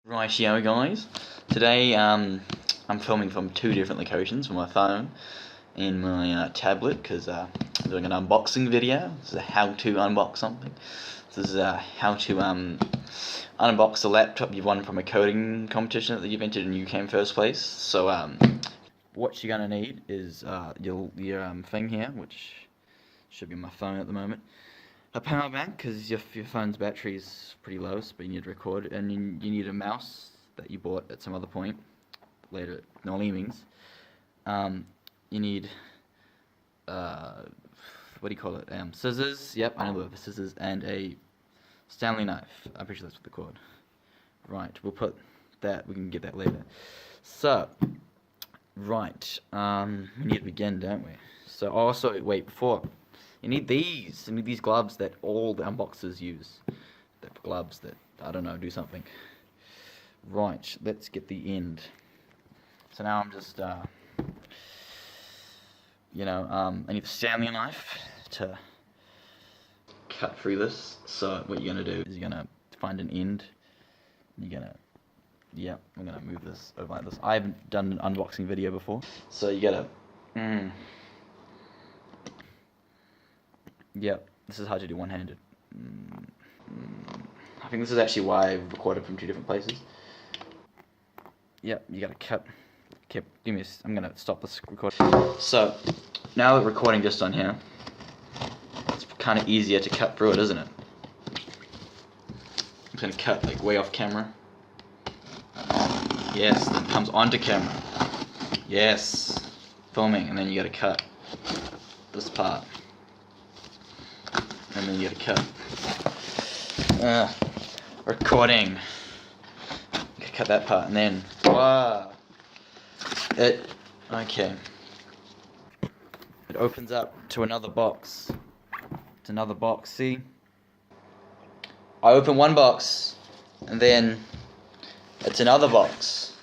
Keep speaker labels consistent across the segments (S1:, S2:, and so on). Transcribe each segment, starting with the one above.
S1: Rightio guys, today I'm filming from two different locations from my phone and my tablet because I'm doing an unboxing video. This is a how to unbox something. This is how to unbox a laptop you've won from a coding competition that you've entered and you came first place. So what you're going to need is your thing here, which should be my phone at the moment. A power bank, because your phone's battery is pretty low, so you need to record, and you need a mouse that you bought at some other point, later at No Lemmings. You need, what do you call it, scissors, yep, I know the scissors, and a Stanley knife. I'm pretty sure that's what they're called. Right, we'll put that, we can get that later. So, right, we need to begin, don't we? So, also, wait, before... You need these gloves that all the unboxers use. The gloves that, I don't know, do something. Right, let's get the end. So now I'm just, I need the Stanley knife to cut through this. So what you're going to do is you're going to find an end. You're going to, I'm going to move this over like this. I haven't done an unboxing video before. So you got to, Yep, this is how to do one-handed. I think this is actually why I've recorded from two different places. Yep, you gotta cut. Okay, I'm gonna stop this recording. So, now that we're recording just on here, it's kind of easier to cut through it, isn't it? I'm gonna cut like way off camera. Yes, then it comes onto camera. Yes, filming, and then you gotta cut this part. And then you gotta cut. Recording. You gotta cut that part, and then wow. Okay. It opens up to another box. It's another box. See? I open one box, and then it's another box.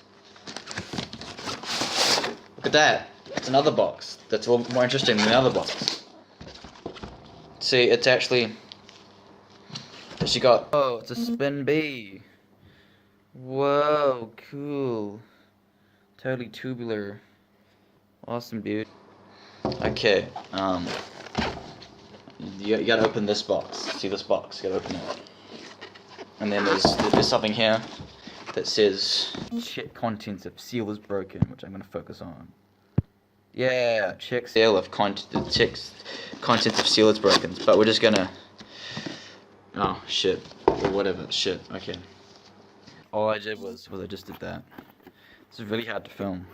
S1: Look at that. It's another box. That's more interesting than the other box. See, it's actually got, oh, it's a spin bee. Whoa, cool. Totally tubular. Awesome, dude. Okay, you gotta open this box. See this box, you gotta open it. And then there's something here that says, check contents if seal is broken, which I'm gonna focus on. Yeah, check seal if contents of seal is broken. But we're just gonna, oh shit, or whatever, shit. Okay. All I did was I just did that. This is really hard to film.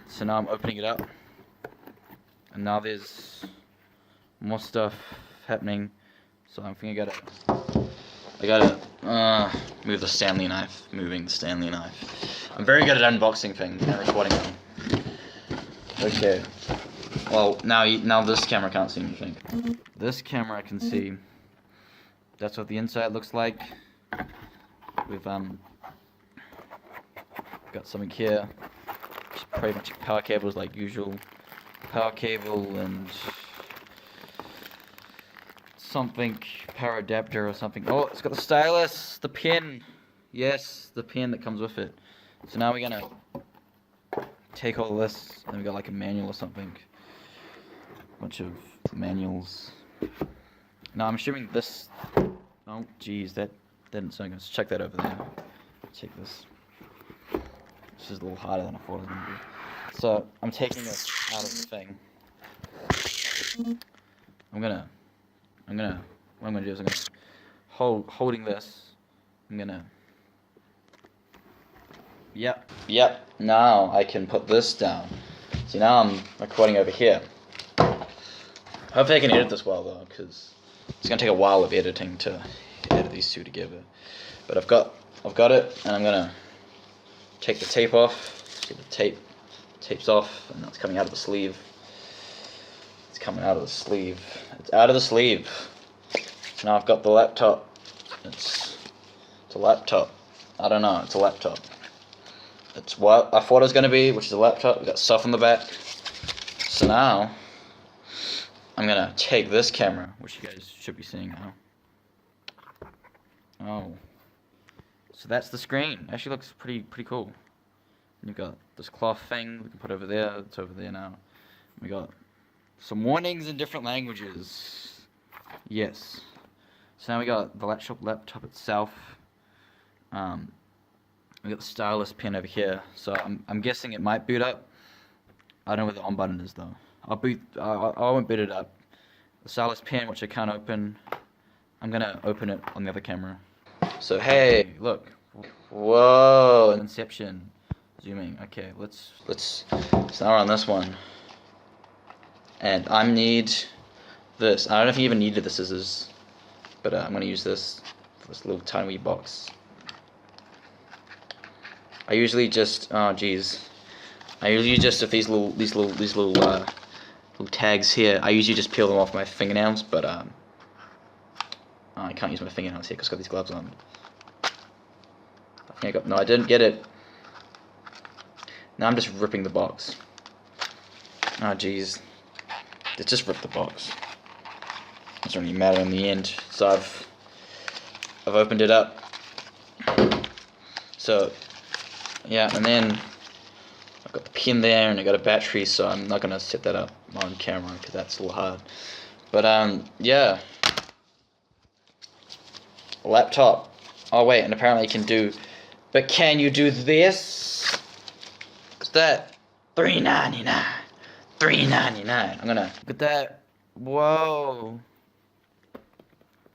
S1: So now I'm opening it up, and now there's more stuff happening. So I think I gotta move the Stanley knife. Moving the Stanley knife. I'm very good at unboxing things and recording them. Okay, well, now this camera can't see anything. This camera can see. That's what the inside looks like. We've got something here. Just pretty much power cables like usual. Power cable and something, power adapter or something. Oh, it's got the stylus, the pen. Yes, the pen that comes with it. So now we're gonna take all this, and we got like a manual or something. Bunch of manuals. Now I'm assuming this. Oh, geez, that didn't sound good. Let's check that over there. Check this. This is a little harder than I thought it was gonna be. So I'm taking this out of the thing. What I'm gonna do is I'm gonna holding this. I'm gonna. Yep, now I can put this down. See, now I'm recording over here. Hopefully I can edit this well though, because it's going to take a while of editing to edit these two together. But I've got it, and I'm going to take the tape off. See, the tape's off, and that's coming out of the sleeve. It's coming out of the sleeve. It's out of the sleeve. So now I've got the laptop. It's a laptop. I don't know, it's a laptop. It's what I thought it was going to be, which is a laptop. We've got stuff on the back. So now, I'm going to take this camera, which you guys should be seeing now. Oh. So So that's the screen. Actually looks pretty cool. And you've got this cloth thing we can put over there. It's over there now. We got some warnings in different languages. Yes. So now we got the laptop itself. We got the stylus pen over here. So I'm guessing it might boot up. I don't know where the on button is though. I won't boot it up. The stylus pen, which I can't open. I'm gonna open it on the other camera. So hey, look. Whoa, Inception. Zooming. Okay, let's start on this one. And I need this. I don't know if you even needed the scissors, but I'm gonna use this for this little tiny wee box. I usually just if these little tags here, I usually just peel them off my fingernails, but I can't use my fingernails here because I've got these gloves on. No, I didn't get it. Now I'm just ripping the box. Oh jeez. Let's just rip the box. It doesn't really matter in the end. So I've opened it up. So yeah, and then I've got the pin there and I got a battery, so I'm not gonna set that up on camera because that's a little hard. But yeah. Laptop. Oh wait, and apparently you can do. But can you do this? What's that? $3.99. $3.99. I'm gonna look at that. Whoa.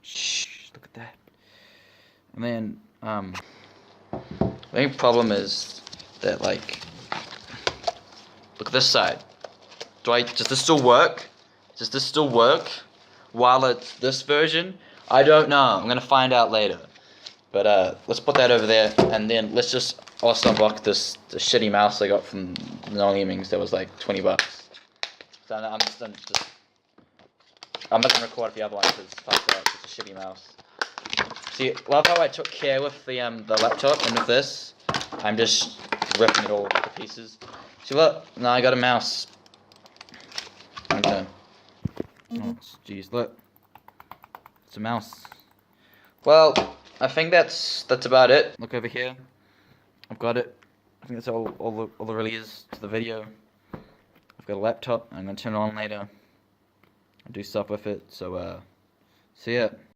S1: Shh. Look at that. And then the main problem is that like, look at this side. Does this still work? Does this still work while it's this version? I don't know. I'm gonna find out later. But let's put that over there, and then let's just also unbox the shitty mouse I got from No Lemmings that was like $20. So I'm not gonna record the other one because fuck that, it's a shitty mouse. See, love how I took care with the laptop, and with this, I'm just ripping it all to pieces. See, look, now I got a mouse. Okay. Oh, jeez, look, it's a mouse. Well, I think that's about it. Look over here. I've got it. I think that's all there really is to the video. I've got a laptop. I'm gonna turn it on later. I'll do stuff with it. So see ya.